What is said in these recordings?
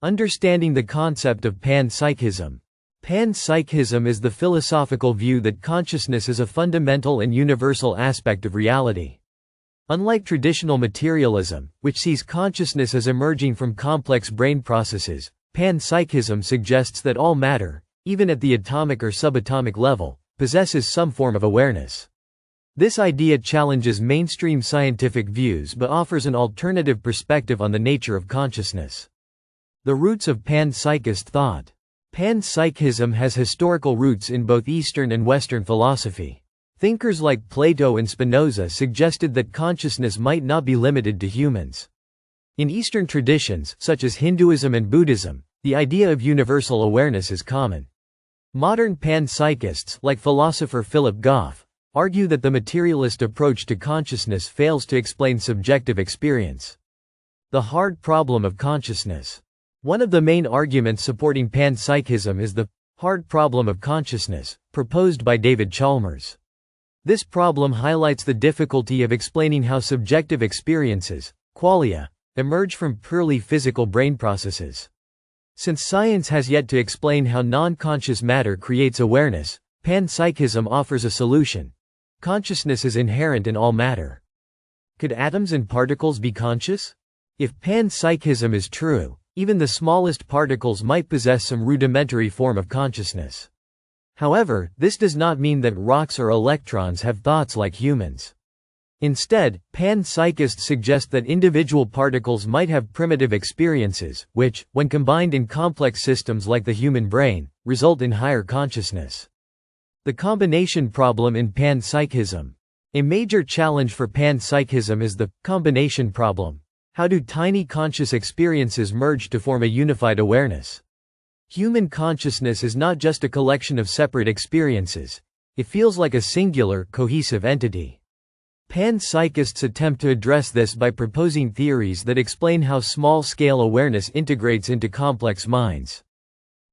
Understanding the concept of panpsychism. Panpsychism is the philosophical view that consciousness is a fundamental and universal aspect of reality. Unlike traditional materialism, which sees consciousness as emerging from complex brain processes, panpsychism suggests that all matter, even at the atomic or subatomic level, possesses some form of awareness. This idea challenges mainstream scientific views but offers an alternative perspective on the nature of consciousness. The roots of panpsychist thought. Panpsychism has historical roots in both Eastern and Western philosophy. Thinkers like Plato and Spinoza suggested that consciousness might not be limited to humans. In Eastern traditions, such as Hinduism and Buddhism, the idea of universal awareness is common. Modern panpsychists, like philosopher Philip Goff, argue that the materialist approach to consciousness fails to explain subjective experience. The hard problem of consciousness. One of the main arguments supporting panpsychism is the hard problem of consciousness, proposed by David Chalmers. This problem highlights the difficulty of explaining how subjective experiences, qualia, emerge from purely physical brain processes. Since science has yet to explain how non-conscious matter creates awareness, panpsychism offers a solution. Consciousness is inherent in all matter. Could atoms and particles be conscious? If panpsychism is true, even the smallest particles might possess some rudimentary form of consciousness. However, this does not mean that rocks or electrons have thoughts like humans. Instead, panpsychists suggest that individual particles might have primitive experiences, which, when combined in complex systems like the human brain, result in higher consciousness. The combination problem in panpsychism. A major challenge for panpsychism is the combination problem. How do tiny conscious experiences merge to form a unified awareness? Human consciousness is not just a collection of separate experiences. It feels like a singular, cohesive entity. Panpsychists attempt to address this by proposing theories that explain how small-scale awareness integrates into complex minds.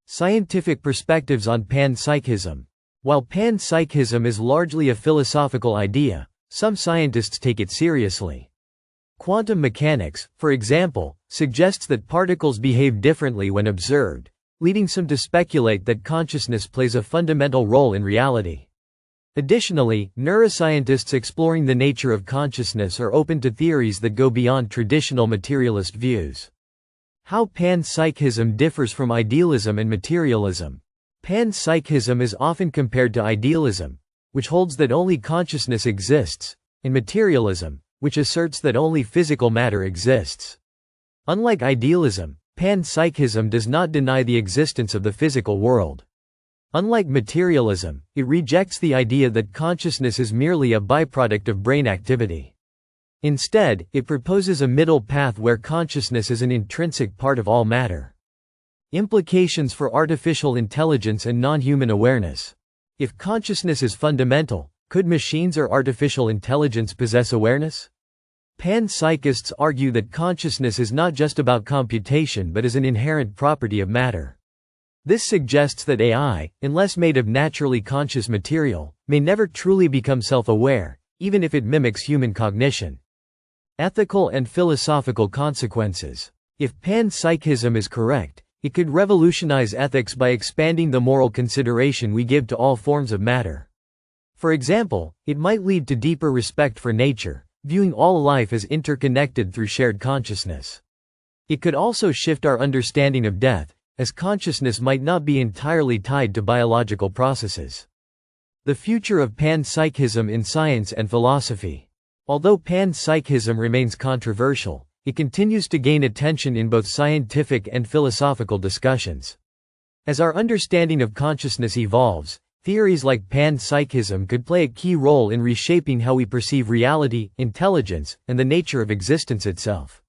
Scientific perspectives on panpsychism. While panpsychism is largely a philosophical idea, some scientists take it seriously. Quantum mechanics, for example, suggests that particles behave differently when observed, leading some to speculate that consciousness plays a fundamental role in reality. Additionally, neuroscientists exploring the nature of consciousness are open to theories that go beyond traditional materialist views. How panpsychism differs from idealism and materialism. Panpsychism is often compared to idealism, which holds that only consciousness exists, and materialism, which asserts that only physical matter exists. Unlike idealism, panpsychism does not deny the existence of the physical world. Unlike materialism, it rejects the idea that consciousness is merely a byproduct of brain activity. Instead, it proposes a middle path where consciousness is an intrinsic part of all matter. Implications for artificial intelligence and non-human awareness. If consciousness is fundamental, could machines or artificial intelligence possess awareness? Panpsychists argue that consciousness is not just about computation but is an inherent property of matter. This suggests that AI, unless made of naturally conscious material, may never truly become self-aware, even if it mimics human cognition. Ethical and philosophical consequences. If panpsychism is correct, it could revolutionize ethics by expanding the moral consideration we give to all forms of matter. For example, it might lead to deeper respect for nature, viewing all life as interconnected through shared consciousness. It could also shift our understanding of death, as consciousness might not be entirely tied to biological processes. The future of panpsychism in science and philosophy. Although panpsychism remains controversial, it continues to gain attention in both scientific and philosophical discussions. As our understanding of consciousness evolves, theories like panpsychism could play a key role in reshaping how we perceive reality, intelligence, and the nature of existence itself.